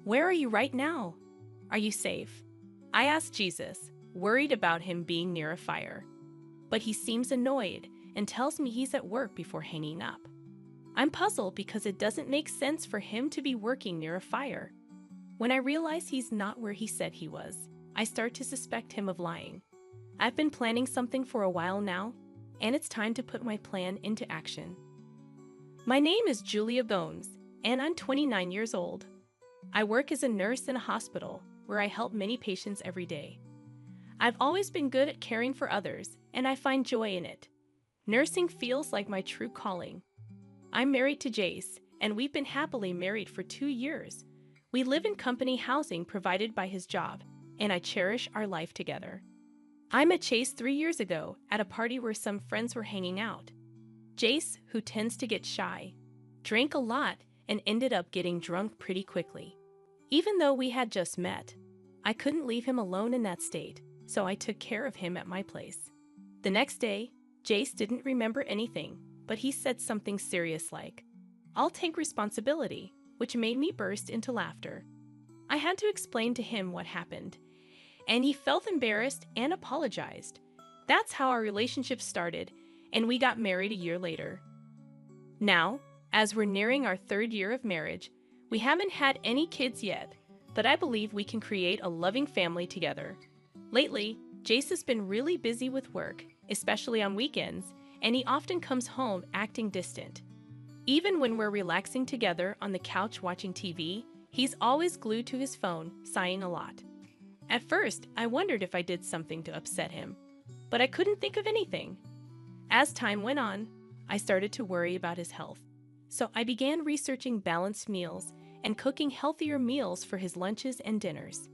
Where are you right now? Are you safe? I asked Jesus, worried about him being near a fire. But he seems annoyed and tells me he's at work before hanging up. I'm puzzled because it doesn't make sense for him to be working near a fire. When I realize he's not where he said he was, I start to suspect him of lying. I've been planning something for a while now, and it's time to put my plan into action. My name is Julia Bones, and I'm 29 years old. I work as a nurse in a hospital where I help many patients every day. I've always been good at caring for others, and I find joy in it. Nursing feels like my true calling. I'm married to Jace, and we've been happily married for 2 years. We live in company housing provided by his job, and I cherish our life together. I met Chase 3 years ago at a party where some friends were hanging out. Jace, who tends to get shy, drank a lot and ended up getting drunk pretty quickly. Even though we had just met, I couldn't leave him alone in that state, so I took care of him at my place. The next day, Jace didn't remember anything, but he said something serious like, "I'll take responsibility," which made me burst into laughter. I had to explain to him what happened, and he felt embarrassed and apologized. That's how our relationship started, and we got married a year later. Now, as we're nearing our 3rd year of marriage, we haven't had any kids yet, but I believe we can create a loving family together. Lately, Jace has been really busy with work, especially on weekends, and he often comes home acting distant. Even when we're relaxing together on the couch watching TV, he's always glued to his phone, sighing a lot. At first, I wondered if I did something to upset him, but I couldn't think of anything. As time went on, I started to worry about his health, so I began researching balanced meals and cooking healthier meals for his lunches and dinners.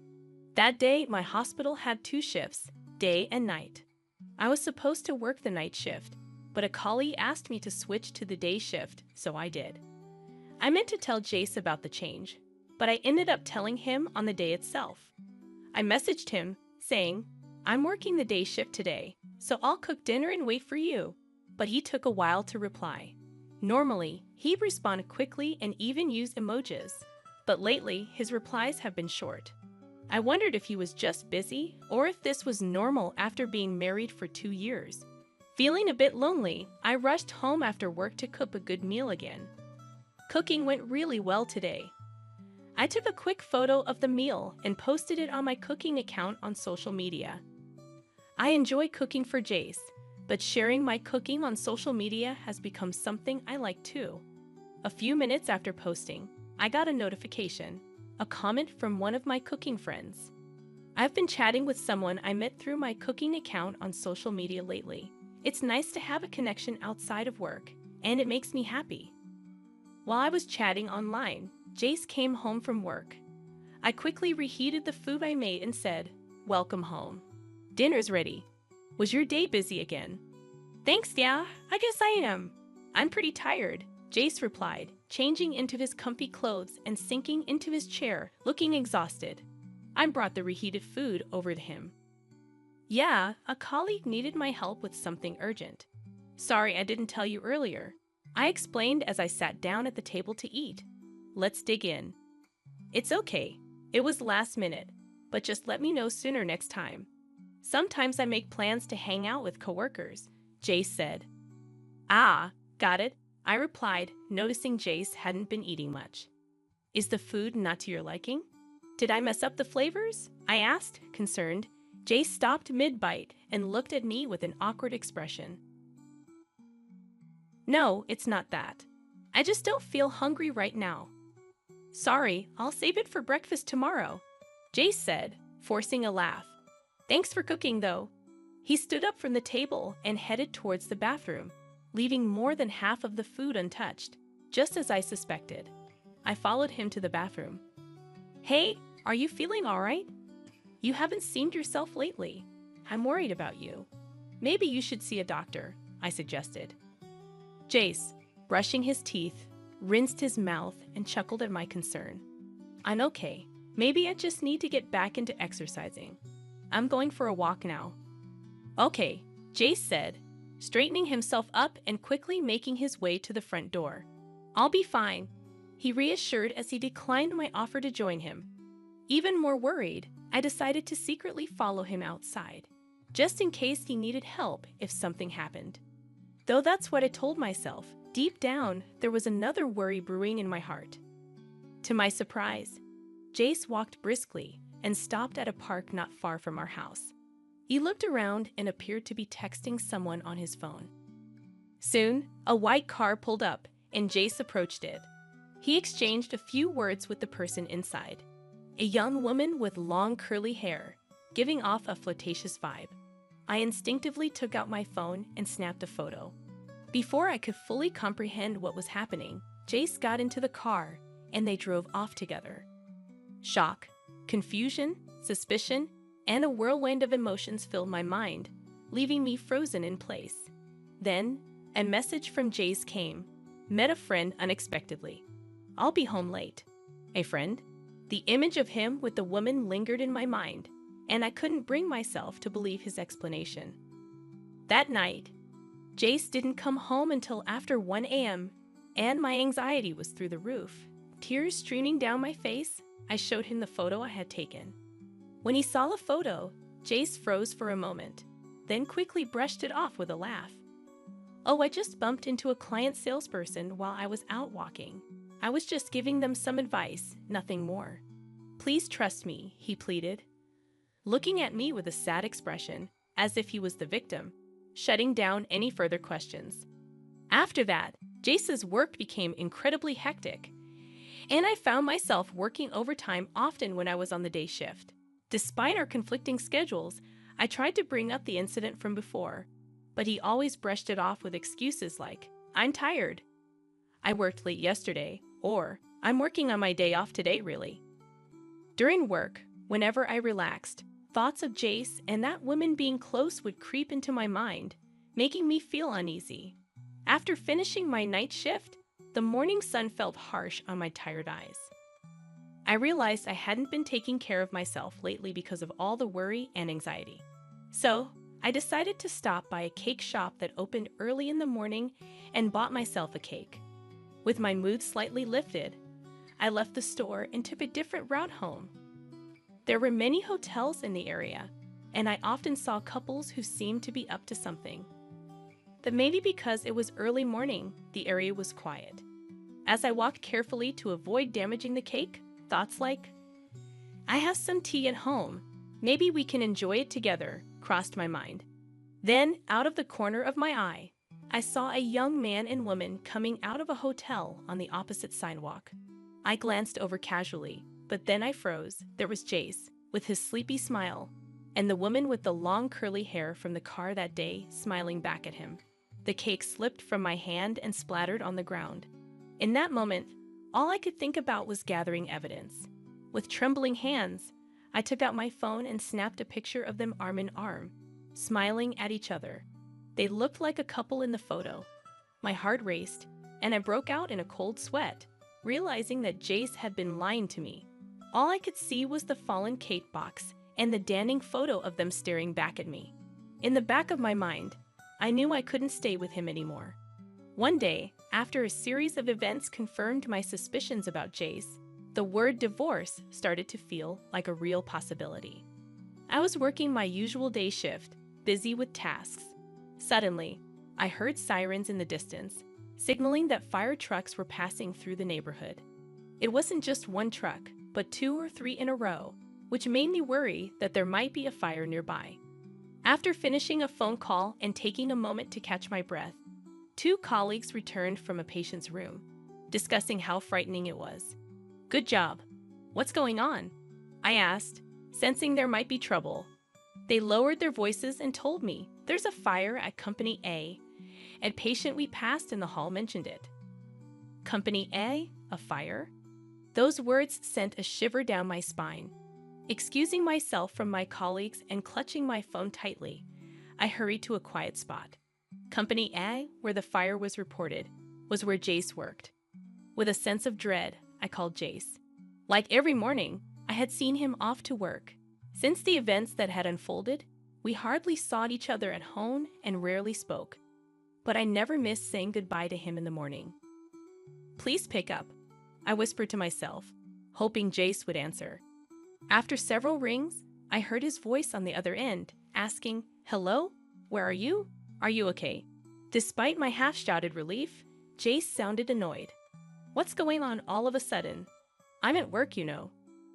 That day, my hospital had 2 shifts, day and night. I was supposed to work the night shift, but a colleague asked me to switch to the day shift, so I did. I meant to tell Jace about the change, but I ended up telling him on the day itself. I messaged him, saying, "I'm working the day shift today, so I'll cook dinner and wait for you," but he took a while to reply. Normally, he'd respond quickly and even use emojis, but lately his replies have been short. I wondered if he was just busy or if this was normal after being married for 2 years. Feeling a bit lonely, I rushed home after work to cook a good meal again. Cooking went really well today. I took a quick photo of the meal and posted it on my cooking account on social media. I enjoy cooking for Jace, but sharing my cooking on social media has become something I like too. A few minutes after posting, I got a notification, a comment from one of my cooking friends. I've been chatting with someone I met through my cooking account on social media lately. It's nice to have a connection outside of work, and it makes me happy. While I was chatting online, Jace came home from work. I quickly reheated the food I made and said, "Welcome home. Dinner's ready. Was your day busy again?" "Thanks, yeah, I guess I am. I'm pretty tired," Jace replied, changing into his comfy clothes and sinking into his chair, looking exhausted. I brought the reheated food over to him. "Yeah, a colleague needed my help with something urgent. Sorry I didn't tell you earlier," I explained as I sat down at the table to eat. "Let's dig in." "It's okay. It was last minute, but just let me know sooner next time. Sometimes I make plans to hang out with coworkers," Jace said. "Ah, got it," I replied, noticing Jace hadn't been eating much. "Is the food not to your liking? Did I mess up the flavors?" I asked, concerned. Jace stopped mid-bite and looked at me with an awkward expression. "No, it's not that. I just don't feel hungry right now." "Sorry, I'll save it for breakfast tomorrow," Jace said, forcing a laugh. "Thanks for cooking, though." He stood up from the table and headed towards the bathroom, leaving more than half of the food untouched, just as I suspected. I followed him to the bathroom. "Hey, are you feeling all right? You haven't seemed yourself lately. I'm worried about you. Maybe you should see a doctor," I suggested. Jace, brushing his teeth, rinsed his mouth and chuckled at my concern. "I'm okay. Maybe I just need to get back into exercising. I'm going for a walk now." "Okay," Jace said, straightening himself up and quickly making his way to the front door. "I'll be fine." he reassured as he declined my offer to join him. Even more worried, I decided to secretly follow him outside, just in case he needed help if something happened. Though that's what I told myself, deep down, there was another worry brewing in my heart. To my surprise, Jace walked briskly and stopped at a park not far from our house. He looked around and appeared to be texting someone on his phone. Soon, a white car pulled up and Jace approached it. He exchanged a few words with the person inside, a young woman with long curly hair, giving off a flirtatious vibe. I instinctively took out my phone and snapped a photo. Before I could fully comprehend what was happening, Jace got into the car and they drove off together. Shock, confusion, suspicion, and a whirlwind of emotions filled my mind, leaving me frozen in place. Then, a message from Jace came. Met a friend unexpectedly. I'll be home late. A friend? The image of him with the woman lingered in my mind, and I couldn't bring myself to believe his explanation. That night, Jace didn't come home until after 1 a.m., and my anxiety was through the roof. Tears streaming down my face, I showed him the photo I had taken. When he saw the photo, Jace froze for a moment, then quickly brushed it off with a laugh. Oh, I just bumped into a client salesperson while I was out walking. I was just giving them some advice, nothing more. Please trust me, he pleaded, looking at me with a sad expression, as if he was the victim, shutting down any further questions. After that, Jace's work became incredibly hectic, and I found myself working overtime often when I was on the day shift. Despite our conflicting schedules, I tried to bring up the incident from before, but he always brushed it off with excuses like, I'm tired, I worked late yesterday, or I'm working on my day off today, really. During work, whenever I relaxed, thoughts of Jace and that woman being close would creep into my mind, making me feel uneasy. After finishing my night shift, the morning sun felt harsh on my tired eyes. I realized I hadn't been taking care of myself lately because of all the worry and anxiety. So, I decided to stop by a cake shop that opened early in the morning and bought myself a cake. With my mood slightly lifted, I left the store and took a different route home. There were many hotels in the area, and I often saw couples who seemed to be up to something. But maybe because it was early morning, the area was quiet. As I walked carefully to avoid damaging the cake, thoughts like, I have some tea at home, maybe we can enjoy it together, crossed my mind. Then, out of the corner of my eye, I saw a young man and woman coming out of a hotel on the opposite sidewalk. I glanced over casually, but then I froze. There was Jace, with his sleepy smile, and the woman with the long curly hair from the car that day smiling back at him. The cake slipped from my hand and splattered on the ground. In that moment, all I could think about was gathering evidence. With trembling hands, I took out my phone and snapped a picture of them arm in arm, smiling at each other. They looked like a couple in the photo. My heart raced, and I broke out in a cold sweat, realizing that Jace had been lying to me. All I could see was the fallen cake box and the damning photo of them staring back at me. In the back of my mind, I knew I couldn't stay with him anymore. One day, after a series of events confirmed my suspicions about Jace, the word divorce started to feel like a real possibility. I was working my usual day shift, busy with tasks. Suddenly, I heard sirens in the distance, signaling that fire trucks were passing through the neighborhood. It wasn't just one truck, but 2 or 3 in a row, which made me worry that there might be a fire nearby. After finishing a phone call and taking a moment to catch my breath, 2 colleagues returned from a patient's room, discussing how frightening it was. Good job. What's going on? I asked, sensing there might be trouble. They lowered their voices and told me there's a fire at Company A. A patient we passed in the hall mentioned it. Company A? A fire? Those words sent a shiver down my spine. Excusing myself from my colleagues and clutching my phone tightly, I hurried to a quiet spot. Company A, where the fire was reported, was where Jace worked. With a sense of dread, I called Jace. Like every morning, I had seen him off to work. Since the events that had unfolded, we hardly saw each other at home and rarely spoke. But I never missed saying goodbye to him in the morning. Please pick up. I whispered to myself, hoping Jace would answer. After several rings, I heard his voice on the other end, asking, "Hello? Where are you? Are you okay?" Despite my half-shouted relief, Jace sounded annoyed. "What's going on all of a sudden? I'm at work, you know.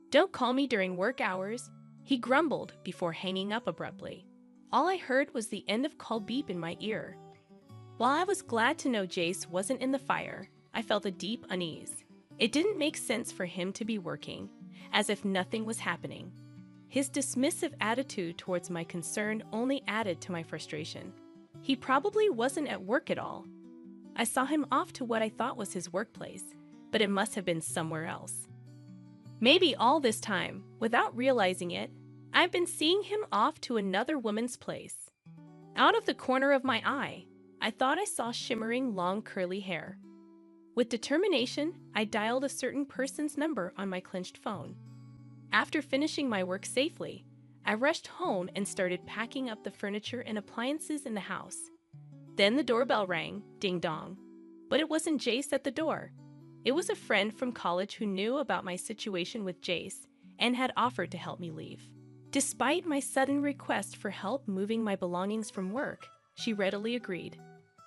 Don't call me during work hours," he grumbled before hanging up abruptly. All I heard was the end of call beep in my ear. While I was glad to know Jace wasn't in the fire, I felt a deep unease. It didn't make sense for him to be working, as if nothing was happening. His dismissive attitude towards my concern only added to my frustration. He probably wasn't at work at all. I saw him off to what I thought was his workplace, but it must have been somewhere else. Maybe all this time, without realizing it, I've been seeing him off to another woman's place. Out of the corner of my eye, I thought I saw shimmering long curly hair. With determination, I dialed a certain person's number on my clenched phone. After finishing my work safely, I rushed home and started packing up the furniture and appliances in the house. Then the doorbell rang, ding dong. But it wasn't Jace at the door. It was a friend from college who knew about my situation with Jace and had offered to help me leave. Despite my sudden request for help moving my belongings from work, she readily agreed.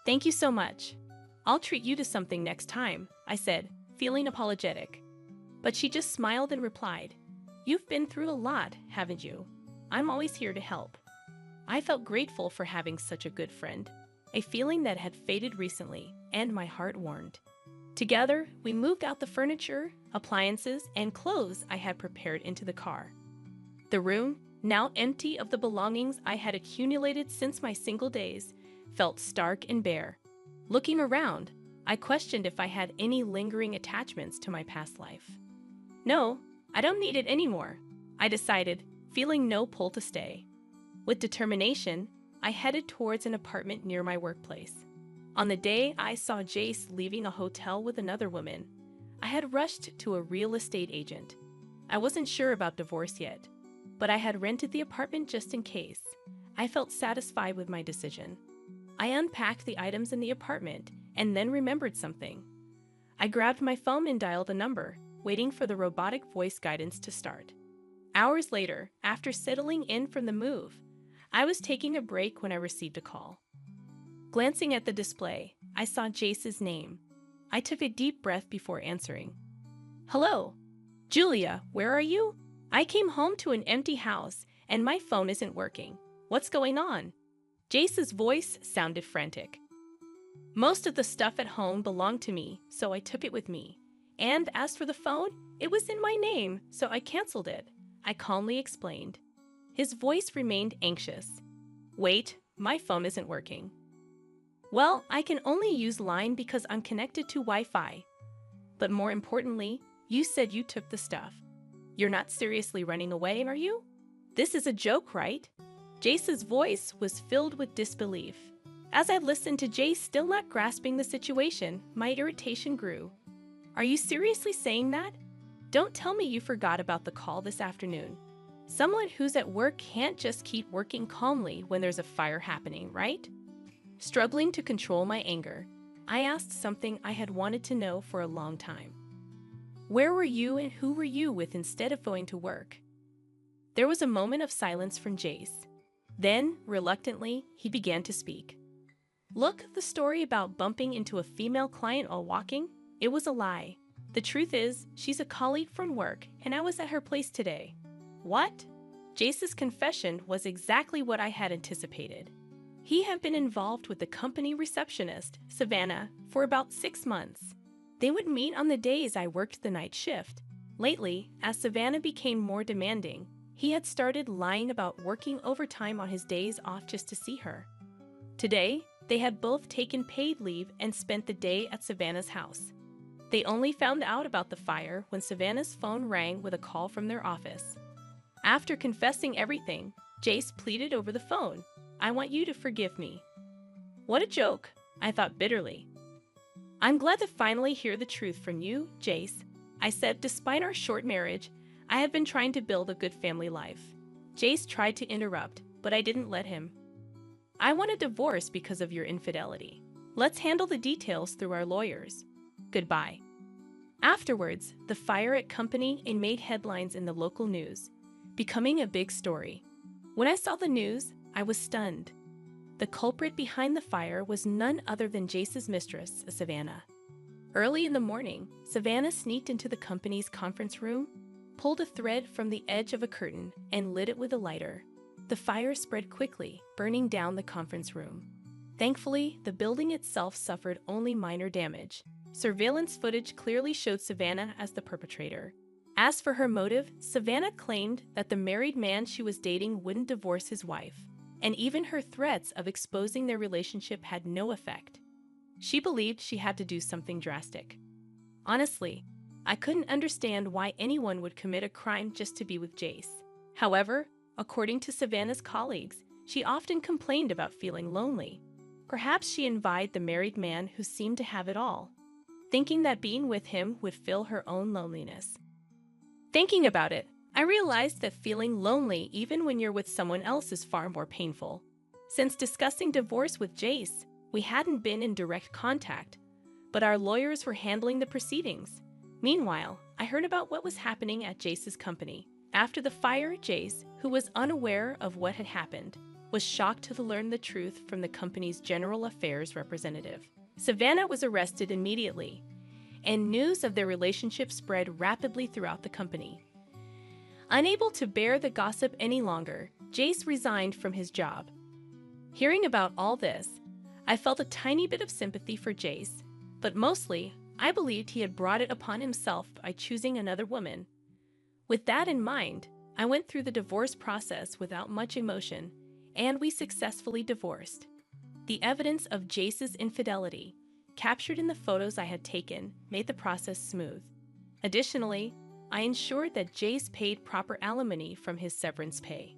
"Thank you so much. I'll treat you to something next time," I said, feeling apologetic. But she just smiled and replied, "You've been through a lot, haven't you? I'm always here to help." I felt grateful for having such a good friend, a feeling that had faded recently, and my heart warmed. Together, we moved out the furniture, appliances, and clothes I had prepared into the car. The room, now empty of the belongings I had accumulated since my single days, felt stark and bare. Looking around, I questioned if I had any lingering attachments to my past life. "No, I don't need it anymore," I decided, feeling no pull to stay. With determination, I headed towards an apartment near my workplace. On the day I saw Jace leaving a hotel with another woman, I had rushed to a real estate agent. I wasn't sure about divorce yet, but I had rented the apartment just in case. I felt satisfied with my decision. I unpacked the items in the apartment and then remembered something. I grabbed my phone and dialed a number, waiting for the robotic voice guidance to start. Hours later, after settling in from the move, I was taking a break when I received a call. Glancing at the display, I saw Jace's name. I took a deep breath before answering. "Hello. Julia, where are you? I came home to an empty house and my phone isn't working. What's going on?" Jace's voice sounded frantic. "Most of the stuff at home belonged to me, so I took it with me. And as for the phone, it was in my name, so I canceled it," I calmly explained. His voice remained anxious. "Wait, my phone isn't working." "Well, I can only use Line because I'm connected to Wi-Fi. But more importantly, you said you took the stuff. You're not seriously running away, are you? This is a joke, right?" Jace's voice was filled with disbelief. As I listened to Jace still not grasping the situation, my irritation grew. "Are you seriously saying that? Don't tell me you forgot about the call this afternoon. Someone who's at work can't just keep working calmly when there's a fire happening, right?" Struggling to control my anger, I asked something I had wanted to know for a long time. "Where were you and who were you with instead of going to work?" There was a moment of silence from Jace. Then, reluctantly, he began to speak. "Look, the story about bumping into a female client while walking? It was a lie. The truth is, she's a colleague from work, and I was at her place today." "What?" Jace's confession was exactly what I had anticipated. He had been involved with the company receptionist, Savannah, for about 6 months. They would meet on the days I worked the night shift. Lately, as Savannah became more demanding, he had started lying about working overtime on his days off just to see her. Today, they had both taken paid leave and spent the day at Savannah's house. They only found out about the fire when Savannah's phone rang with a call from their office. After confessing everything, Jace pleaded over the phone, "I want you to forgive me." What a joke, I thought bitterly. "I'm glad to finally hear the truth from you, Jace," I said. "Despite our short marriage, I have been trying to build a good family life." Jace tried to interrupt, but I didn't let him. "I want a divorce because of your infidelity. Let's handle the details through our lawyers. Goodbye." Afterwards, the fire at company made headlines in the local news, becoming a big story. When I saw the news, I was stunned. The culprit behind the fire was none other than Jace's mistress, Savannah. Early in the morning, Savannah sneaked into the company's conference room, pulled a thread from the edge of a curtain, and lit it with a lighter. The fire spread quickly, burning down the conference room. Thankfully, the building itself suffered only minor damage. Surveillance footage clearly showed Savannah as the perpetrator. As for her motive, Savannah claimed that the married man she was dating wouldn't divorce his wife, and even her threats of exposing their relationship had no effect. She believed she had to do something drastic. Honestly, I couldn't understand why anyone would commit a crime just to be with Jace. However, according to Savannah's colleagues, she often complained about feeling lonely. Perhaps she envied the married man who seemed to have it all, thinking that being with him would fill her own loneliness. Thinking about it, I realized that feeling lonely even when you're with someone else is far more painful. Since discussing divorce with Jace, we hadn't been in direct contact, but our lawyers were handling the proceedings. Meanwhile, I heard about what was happening at Jace's company. After the fire, Jace, who was unaware of what had happened, was shocked to learn the truth from the company's general affairs representative. Savannah was arrested immediately, and news of their relationship spread rapidly throughout the company. Unable to bear the gossip any longer, Jace resigned from his job. Hearing about all this, I felt a tiny bit of sympathy for Jace, but mostly, I believed he had brought it upon himself by choosing another woman. With that in mind, I went through the divorce process without much emotion, and we successfully divorced. The evidence of Jace's infidelity, captured in the photos I had taken, made the process smooth. Additionally, I ensured that Jace paid proper alimony from his severance pay.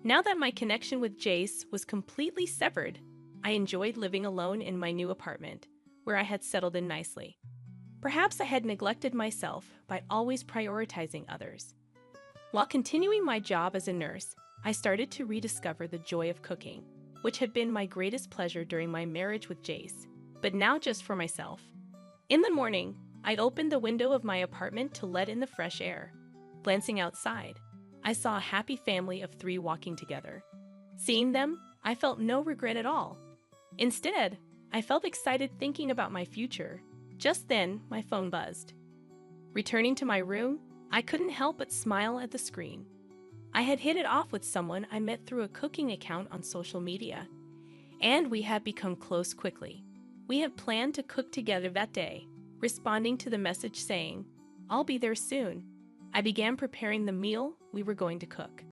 Now that my connection with Jace was completely severed, I enjoyed living alone in my new apartment, where I had settled in nicely. Perhaps I had neglected myself by always prioritizing others. While continuing my job as a nurse, I started to rediscover the joy of cooking, which had been my greatest pleasure during my marriage with Jace, but now just for myself. In the morning, I'd open the window of my apartment to let in the fresh air. Glancing outside, I saw a happy family of 3 walking together. Seeing them, I felt no regret at all. Instead, I felt excited thinking about my future. Just then, my phone buzzed. Returning to my room, I couldn't help but smile at the screen. I had hit it off with someone I met through a cooking account on social media, and we had become close quickly. We had planned to cook together that day, responding to the message saying, "I'll be there soon." I began preparing the meal we were going to cook.